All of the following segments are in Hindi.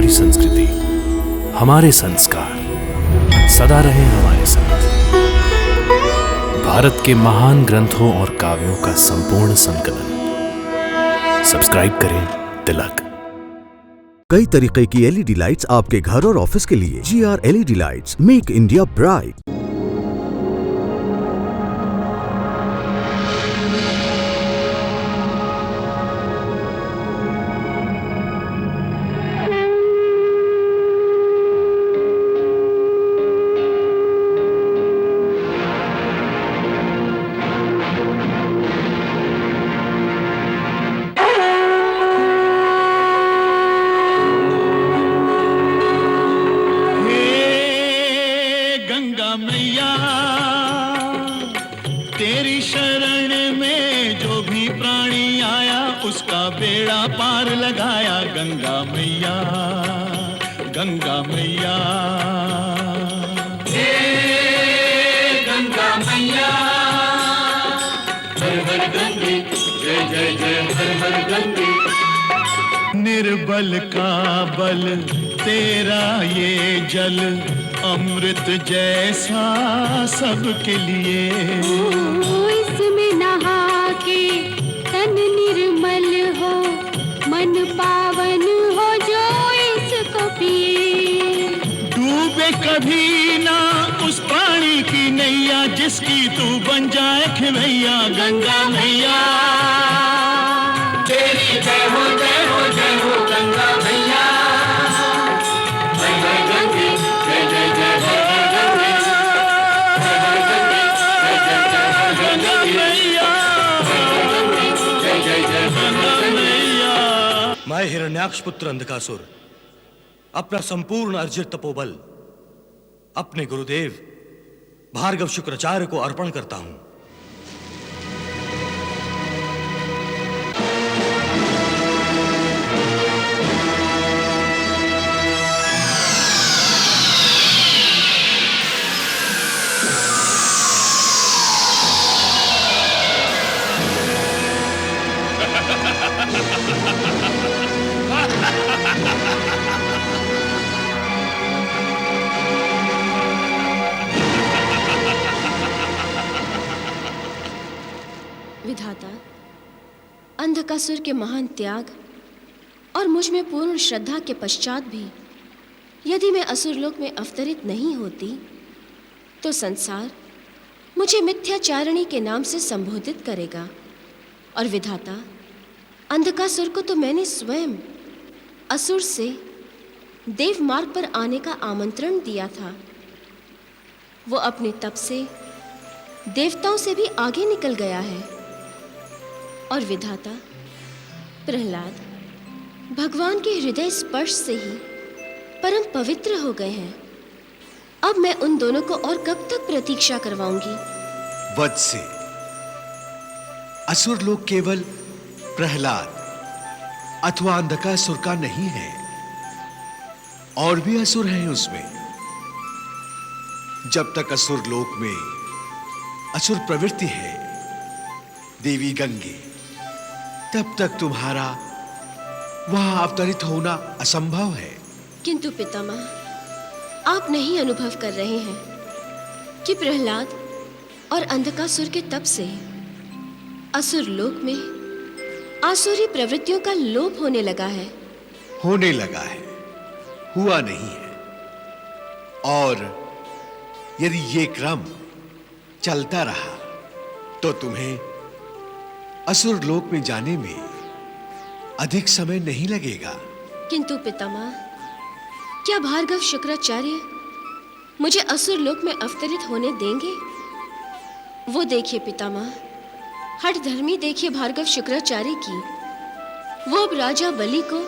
हमारी संस्कृति, हमारे संस्कार सदा रहे हमारे साथ। भारत के महान ग्रंथों और काव्यों का संपूर्ण संकलन। सब्सक्राइब करें तिलक। कई तरीके की एलईडी लाइट्स आपके घर और ऑफिस के लिए। GR LED lights, make India bright. मैया तेरी शरण में जो भी प्राणी आया उसका बेड़ा पार लगाया। गंगा मैया, गंगा मैया, हे गंगा मैया, हर हर गंगे, जय जय जय हर हर गंगे। निर्बल का बल तेरा ये जल, अमृत जैसा सबके लिए। इसमें नहा के तन निर्मल हो, मन पावन हो जो इसको पिए। डूबे कभी ना उस पानी की नैया जिसकी तू बन जाए खिलैया। गंगा मैया तेरी जय हो जय हो जय हो गंगा मैया। मैं हिरण्याक्ष पुत्र अंधकासुर अपना संपूर्ण अर्जित तपोबल अपने गुरुदेव भार्गव शुक्राचार्य को अर्पण करता हूं। विधाता, अंधकासुर के महान त्याग और मुझ में पूर्ण श्रद्धा के पश्चात भी यदि मैं असुरलोक में अवतरित नहीं होती तो संसार मुझे मिथ्याचारिणी के नाम से संबोधित करेगा। और विधाता, अंधकासुर को तो मैंने स्वयं असुर से देव मार्ग पर आने का आमंत्रण दिया था। वो अपने तप से देवताओं से भी आगे निकल गया है। और विधाता, प्रहलाद भगवान के हृदय स्पर्श से ही परम पवित्र हो गए हैं। अब मैं उन दोनों को और कब तक प्रतीक्षा करवाऊंगी? वत्से, असुर लोग केवल प्रहलाद अथवा अंधकासुर का नहीं है, और भी असुर हैं उसमें। जब तक असुर लोक में असुर प्रवृत्ति है देवी गंगे, तब तक तुम्हारा वहां अवतरित होना असंभव है। किंतु पितामह, आप नहीं अनुभव कर रहे हैं कि प्रहलाद और अंधकासुर के तप से असुर लोक में आसुरी प्रवृत्तियों का लोप होने लगा है। होने लगा है, हुआ नहीं है। और यदि ये क्रम चलता रहा तो तुम्हें असुर लोक में जाने में अधिक समय नहीं लगेगा। किंतु पितामह, क्या भार्गव शुक्राचार्य मुझे असुर लोक में अवतरित होने देंगे? वो देखिए पितामह, हठ धर्मी देखिए भार्गव शुक्राचार्य की। वो अब राजा बलि को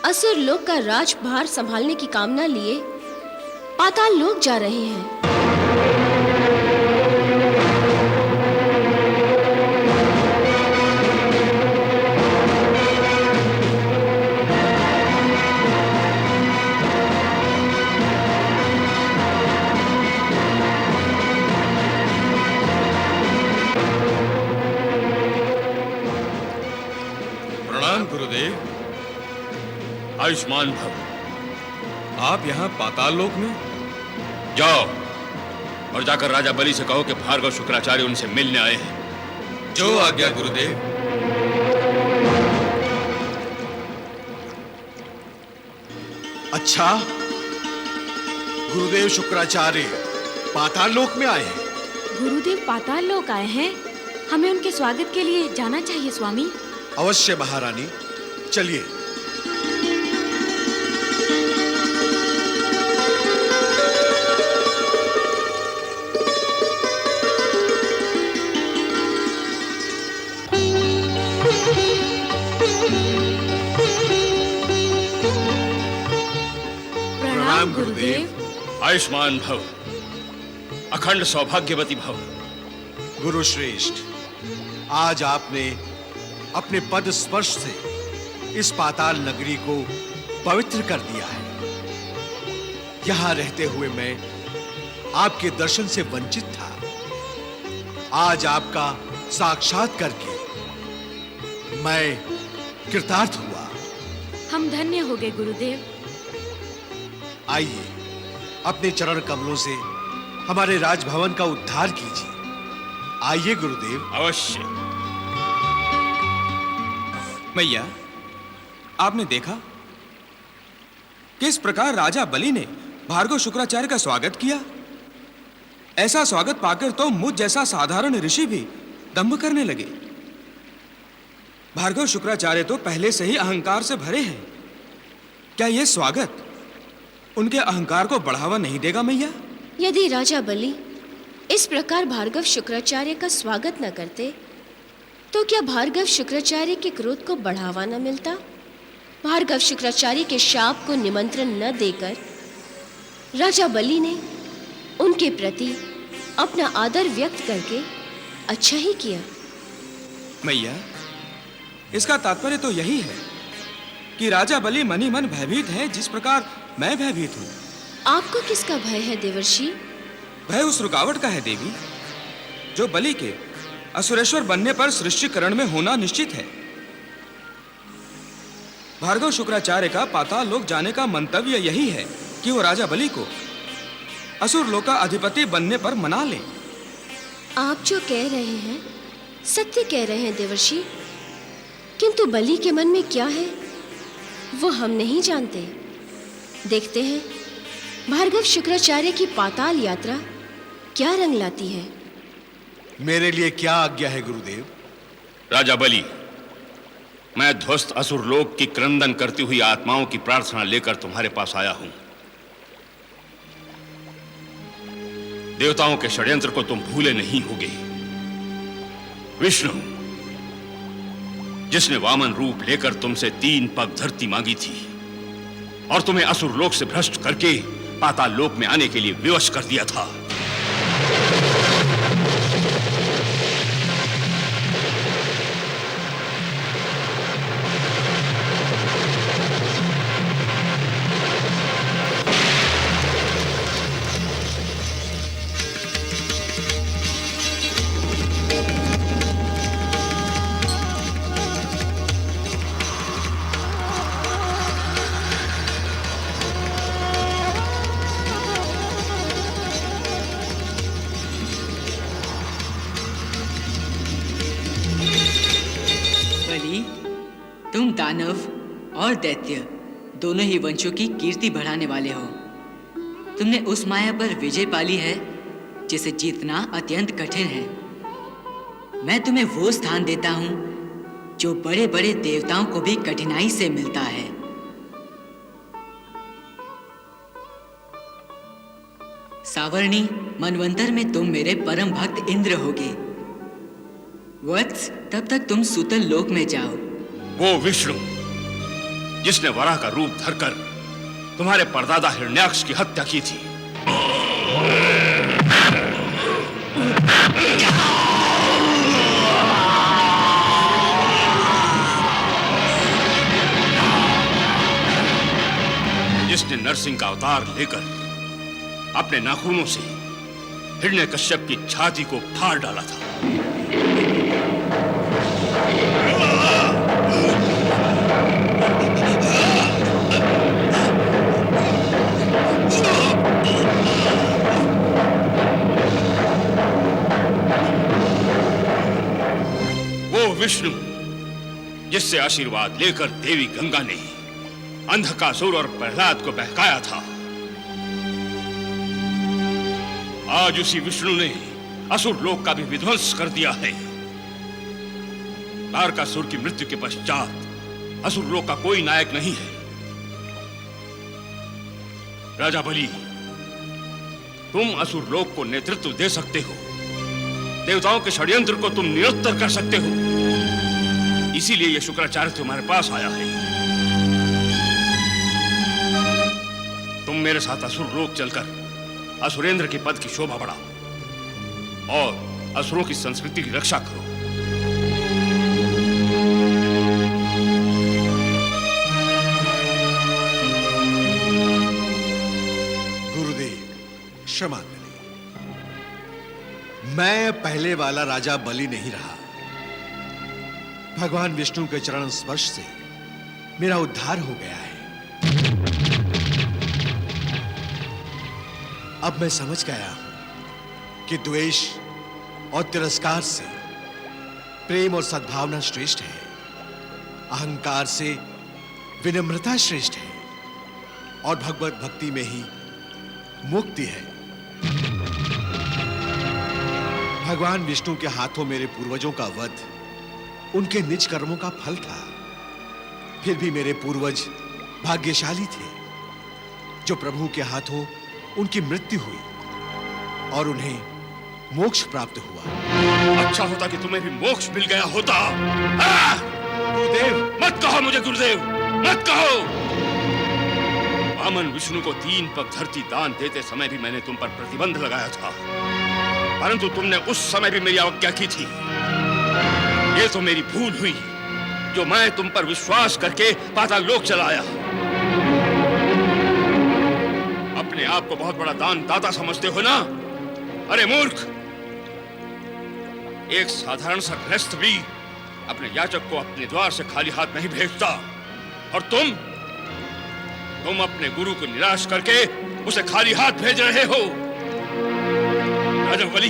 असुर लोक का राजभार संभालने की कामना लिए पाताल लोक जा रहे हैं। प्रणाम गुरुदेव। आयुष्मान भव। आप यहाँ पाताल लोक में? जाओ और जाकर राजा बलि से कहो कि भार्गव शुक्राचार्य उनसे मिलने आए हैं। जो आज्ञा गुरुदेव। अच्छा, गुरुदेव शुक्राचार्य पाताल लोक में आए हैं। गुरुदेव पाताल लोक आए हैं। हमें उनके स्वागत के लिए जाना चाहिए स्वामी। अवश्य महारानी, चलिए। प्रणाम गुरुदेव। आयुष्मान भव, अखंड सौभाग्यवती भव। गुरु श्रेष्ठ, आज आपने अपने पद स्पर्श से इस पाताल नगरी को पवित्र कर दिया है। यहां रहते हुए मैं आपके दर्शन से वंचित था। आज आपका साक्षात करके मैं कृतार्थ हुआ। हम धन्य हो गए गुरुदेव। आइए, अपने चरण कमलों से हमारे राजभवन का उद्धार कीजिए। आइए गुरुदेव। अवश्य। मैया, आपने देखा किस प्रकार राजा बलि ने भार्गव शुक्राचार्य का स्वागत किया। ऐसा स्वागत पाकर तो मुझ जैसा साधारण ऋषि भी दंभ करने लगे। भार्गव शुक्राचार्य तो पहले से ही अहंकार से भरे हैं। क्या यह स्वागत उनके अहंकार को बढ़ावा नहीं देगा मैया? यदि राजा बलि इस प्रकार भार्गव शुक्राचार्य का स्वागत न करते तो क्या भार्गव शुक्राचार्य के क्रोध को बढ़ावा न मिलता? भार्गव शुक्राचार्य के शाप को निमंत्रण न देकर राजा बलि ने उनके प्रति अपना आदर व्यक्त करके अच्छा ही किया। मैया, इसका तात्पर्य तो यही है कि राजा बलि मनी मन भयभीत है, जिस प्रकार मैं भयभीत हूं। आपको किसका भय है देवर्षि? भय उस रुकावट का है देवी, जो बलि के असुरेश्वर बनने पर सृष्टिकरण में होना निश्चित है। भार्गव शुक्राचार्य का पाताल लोक जाने का मंतव्य यही है कि वो राजा बलि को असुर लोक का अधिपति बनने पर मना ले। आप जो कह रहे हैं सत्य कह रहे हैं देवर्षि, किंतु बलि के मन में क्या है वो हम नहीं जानते। देखते हैं भार्गव शुक्राचार्य की पाताल यात्रा क्या रंग लाती है। मेरे लिए क्या आज्ञा है गुरुदेव? राजा बलि, मैं ध्वस्त असुर लोक की क्रंदन करती हुई आत्माओं की प्रार्थना लेकर तुम्हारे पास आया हूं। देवताओं के षड्यंत्र को तुम भूले नहीं होगे। विष्णु, जिसने वामन रूप लेकर तुमसे 3 पग धरती मांगी थी और तुम्हें असुर लोक से भ्रष्ट करके पाताल लोक में आने के लिए विवश कर दिया था, तुम दानव और दैत्य दोनों ही वंशों की कीर्ति बढ़ाने वाले हो। तुमने उस माया पर विजय पाली है जिसे जीतना अत्यंत कठिन है। मैं तुम्हें वो स्थान देता हूं जो बड़े बड़े देवताओं को भी कठिनाई से मिलता है। सावर्णी, मनवंतर में तुम मेरे परम भक्त इंद्र होगे। वत्स, तब तक तुम सुतल लोक में जाओ। वो विष्णु जिसने वराह का रूप धरकर तुम्हारे परदादा हिरण्याक्ष की हत्या की थी, जिसने नरसिंह का अवतार लेकर अपने नाखूनों से हिरण्यकश्यप की छाती को फाड़ डाला था, विष्णु जिससे आशीर्वाद लेकर देवी गंगा ने अंधकासुर और प्रहलाद को बहकाया था, आज उसी विष्णु ने असुर लोक का भी विध्वंस कर दिया है। तारकासुर की मृत्यु के पश्चात असुर लोक का कोई नायक नहीं है। राजा बलि, तुम असुर लोक को नेतृत्व दे सकते हो, देवताओं के षड्यंत्र को तुम निरुत्तर कर सकते हो, इसीलिए यह शुक्राचार्य तुम्हारे पास आया है। तुम मेरे साथ असुर लोक चलकर असुरेंद्र के पद की शोभा बढ़ाओ और असुरों की संस्कृति की रक्षा करो। क्षमा करें, मैं पहले वाला राजा बलि नहीं रहा। भगवान विष्णु के चरण स्पर्श से मेरा उद्धार हो गया है। अब मैं समझ गया कि द्वेष और तिरस्कार से प्रेम और सद्भावना श्रेष्ठ है, अहंकार से विनम्रता श्रेष्ठ है और भगवत भक्ति में ही मुक्ति है। भगवान विष्णु के हाथों मेरे पूर्वजों का वध उनके निज कर्मों का फल था। फिर भी मेरे पूर्वज भाग्यशाली थे जो प्रभु के हाथों उनकी मृत्यु हुई और उन्हें मोक्ष प्राप्त हुआ। अच्छा होता कि तुम्हें भी मोक्ष मिल गया होता। गुरुदेव, मत कहो मुझे गुरुदेव, मत कहो। वामन विष्णु को 3 पग धरती दान देते समय भी मैंने तुम पर प्रतिबंध लगाया था, परंतु तुमने उस समय भी मेरी अवज्ञा की थी। ये तो मेरी भूल हुई जो मैं तुम पर विश्वास करके पाताल लोक चला आया। अपने आप को बहुत बड़ा दान दाता समझते हो ना? अरे मूर्ख, एक साधारण सा गृहस्थ भी अपने याचक को अपने द्वार से खाली हाथ नहीं भेजता, और तुम अपने गुरु को निराश करके उसे खाली हाथ भेज रहे हो। राजा बलि,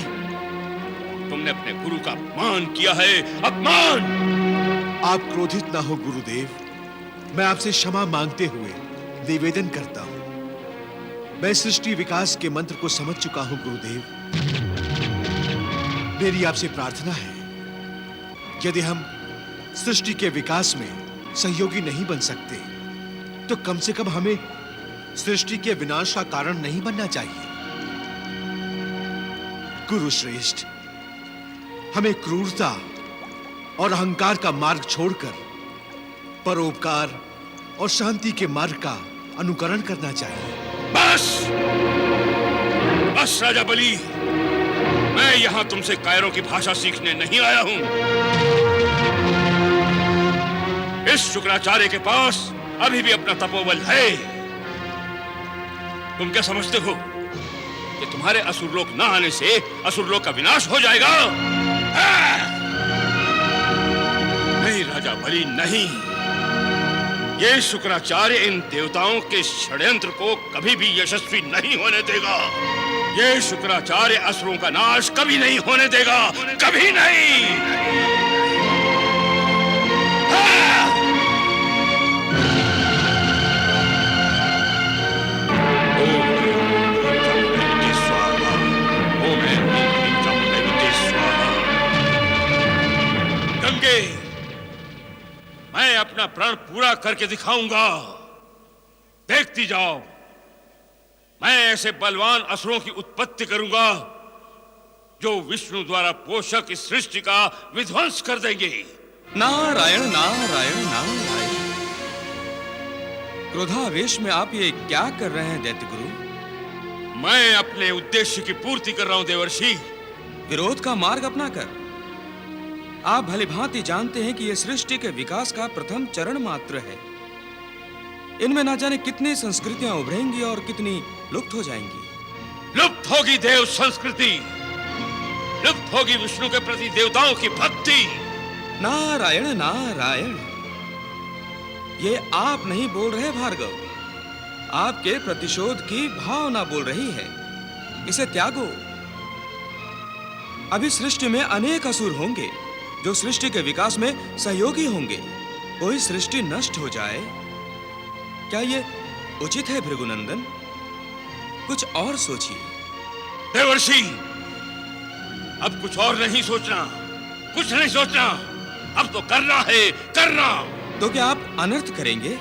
तुमने अपने गुरु का अपमान किया है, अपमान। आप क्रोधित ना हो गुरुदेव, मैं आपसे क्षमा मांगते हुए निवेदन करता हूं। मैं सृष्टि विकास के मंत्र को समझ चुका हूं गुरुदेव। मेरी आपसे प्रार्थना है, यदि हम सृष्टि के विकास में सहयोगी नहीं बन सकते तो कम से कम हमें सृष्टि के विनाश का कारण नहीं बनना चाहिए। गुरु श्रेष्ठ, हमें क्रूरता और अहंकार का मार्ग छोड़कर परोपकार और शांति के मार्ग का अनुकरण करना चाहिए। बस बस राजा बलि, मैं यहां तुमसे कायरों की भाषा सीखने नहीं आया हूं। इस शुक्राचार्य के पास अभी भी अपना तपोबल है। तुम क्या समझते हो कि तुम्हारे असुरलोक न आने से असुरलोक का विनाश हो जाएगा? नहीं राजा बलि, नहीं। ये शुक्राचार्य इन देवताओं के षड्यंत्र को कभी भी यशस्वी नहीं होने देगा। ये शुक्राचार्य असुरों का नाश कभी नहीं होने देगा, कभी नहीं। मैं अपना प्रण पूरा करके दिखाऊंगा, देखती जाओ। मैं ऐसे बलवान असुरों की उत्पत्ति करूंगा जो विष्णु द्वारा पोषक इस सृष्टि का विध्वंस कर देंगे। नारायण नारायण नारायण। क्रोधावेश में आप ये क्या कर रहे हैं दैत्य गुरु? मैं अपने उद्देश्य की पूर्ति कर रहा हूं देवर्षि। विरोध का मार्ग अपनाकर आप भलीभांति जानते हैं कि यह सृष्टि के विकास का प्रथम चरण मात्र है। इनमें ना जाने कितनी संस्कृतियां उभरेंगी और कितनी लुप्त हो जाएंगी। लुप्त होगी देव संस्कृति, लुप्त होगी विष्णु के प्रति देवताओं की भक्ति। नारायण नारायण। ये आप नहीं बोल रहे भार्गव, आपके प्रतिशोध की भावना बोल रही है। इसे त्यागो। अभी सृष्टि में अनेक असुर होंगे जो सृष्टि के विकास में सहयोगी होंगे। कोई सृष्टि नष्ट हो जाए, क्या ये उचित है भृगुनंदन? कुछ और सोचिए। देवर्षि, अब कुछ और नहीं सोचना, कुछ नहीं सोचना, अब तो करना है, करना। तो क्या आप अनर्थ करेंगे?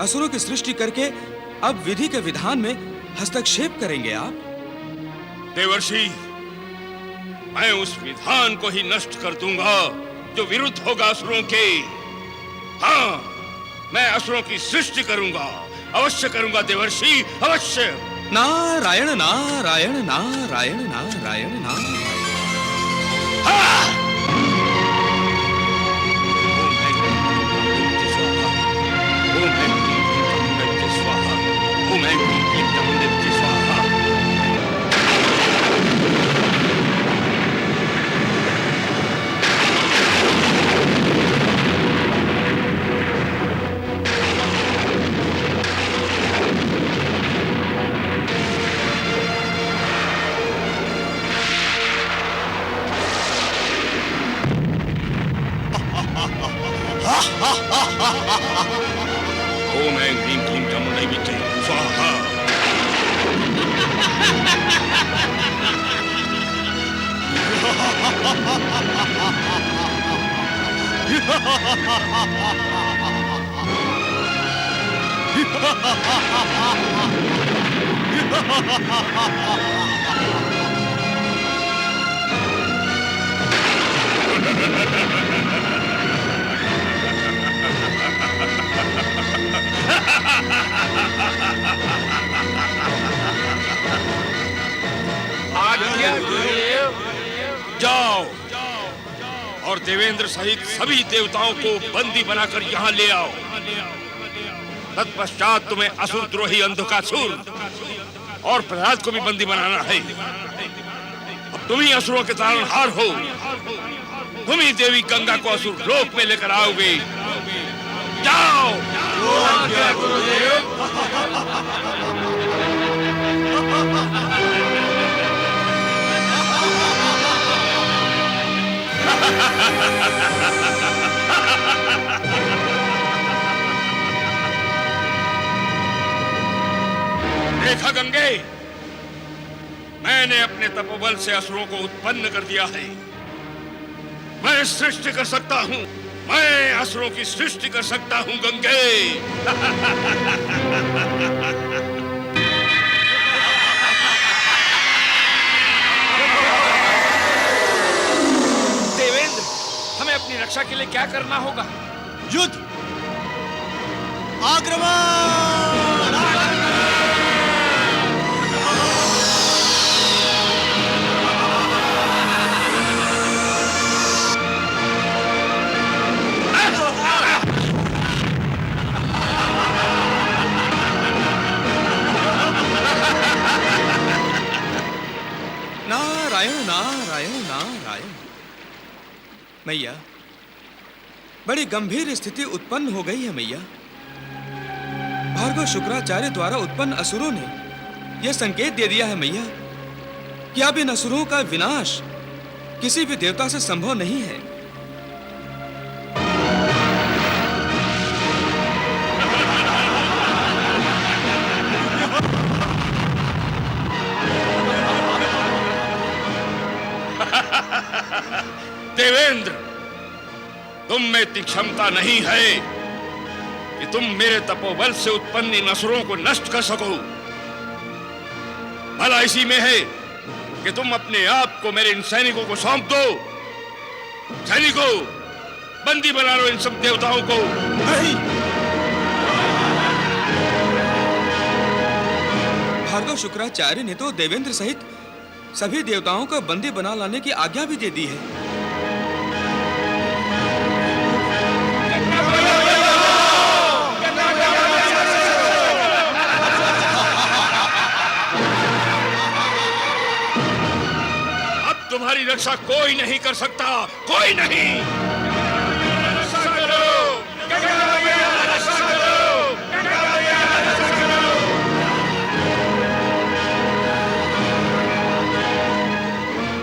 असुरों की सृष्टि करके अब विधि के विधान में हस्तक्षेप करेंगे आप? देवर्षि, मैं उस विधान को ही नष्ट कर दूंगा जो विरुद्ध होगा असुरों के। हाँ, मैं असुरों की सृष्टि करूंगा, अवश्य करूंगा देवर्षि, अवश्य। नारायण नारायण नारायण नारायण नारायण। ओम ऐं ह्रीं क्लीं चामुण्डै विद्महे स्वाहा। जाओ और देवेंद्र सहित सभी देवताओं को बंदी बनाकर यहाँ ले आओ। तत्पश्चात तुम्हें असुर द्रोही अंधकासुर और प्रहलाद को भी बंदी बनाना है। अब तुम ही असुरों के तारणहार हो, तुम ही देवी गंगा को असुर लोक में लेकर आओगे। जाओ। देखा गंगे, मैंने अपने तपोबल से असुरों को उत्पन्न कर दिया है। मैं सृष्टि कर सकता हूँ, मैं असुरों की सृष्टि कर सकता हूँ गंगे। देवेंद्र, हमें अपनी रक्षा के लिए क्या करना होगा? युद्ध, आक्रमण! नारायण नारायण नारायण। मैया, बड़ी गंभीर स्थिति उत्पन्न हो गई है मैया। भार्गव शुक्राचार्य द्वारा उत्पन्न असुरों ने यह संकेत दे दिया है मैया कि अब इन असुरों का विनाश किसी भी देवता से संभव नहीं है। देवेंद्र, तुम में इतनी क्षमता नहीं है कि तुम मेरे तपोबल से उत्पन्न इन असुरों को नष्ट कर सको। भला इसी में है कि तुम अपने आप को मेरे इन सैनिकों को सौंप दो। सैनिकों, बंदी बना लो इन सब देवताओं को। नहीं। भार्गव शुक्राचार्य ने तो देवेंद्र सहित सभी देवताओं को बंदी बना लाने की आज्ञा भी दे दी है। अब तुम्हारी रक्षा कोई नहीं कर सकता, कोई नहीं। रक्षा करो, रक्षा करो, रक्षा करो।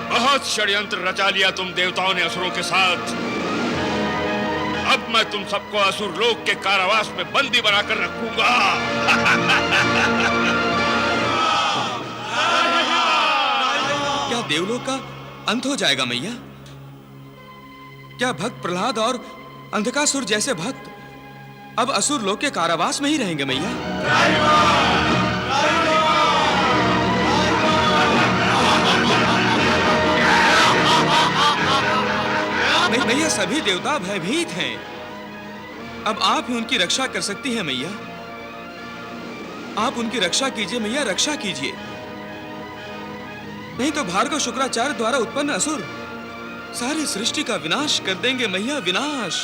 बहुत षड्यंत्र रचा लिया तुम देवताओं ने असुरों के साथ। अब मैं तुम सबको असुर लोक के कारावास में बंदी बनाकर रखूंगा। क्या देवलोक का अंत हो जाएगा मैया? क्या भक्त प्रहलाद और अंधकासुर जैसे भक्त अब असुर लोक के कारावास में ही रहेंगे मैया? मैया सभी देवता भयभीत हैं। अब आप ही उनकी रक्षा कर सकती हैं मैया। आप उनकी रक्षा कीजिए मैया, रक्षा कीजिए। नहीं तो भार्गव शुक्राचार्य द्वारा उत्पन्न असुर सारी सृष्टि का विनाश कर देंगे मैया, विनाश।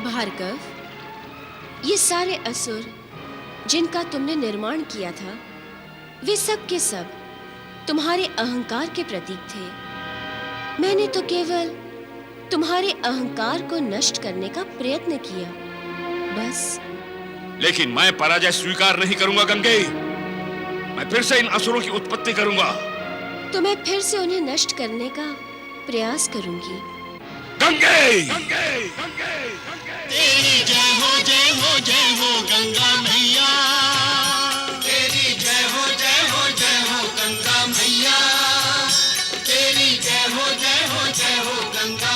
भार्गव, ये सारे असुर जिनका तुमने निर्माण किया था, वे सब के सब तुम्हारे अहंकार के प्रतीक थे। मैंने तो केवल तुम्हारे अहंकार को नष्ट करने का प्रयत्न किया, बस। लेकिन मैं पराजय स्वीकार नहीं करूंगा गंगे। मैं फिर से इन असुरों की उत्पत्ति करूंगा। तो मैं फिर से उन्हें नष्ट करने का प्रयास करूंगी। गंगे! तेरी जय हो जय हो जय हो गंगा मैया। तेरी जय हो जय हो जय हो गंगा मैया। तेरी जय हो जय हो जय हो गंगा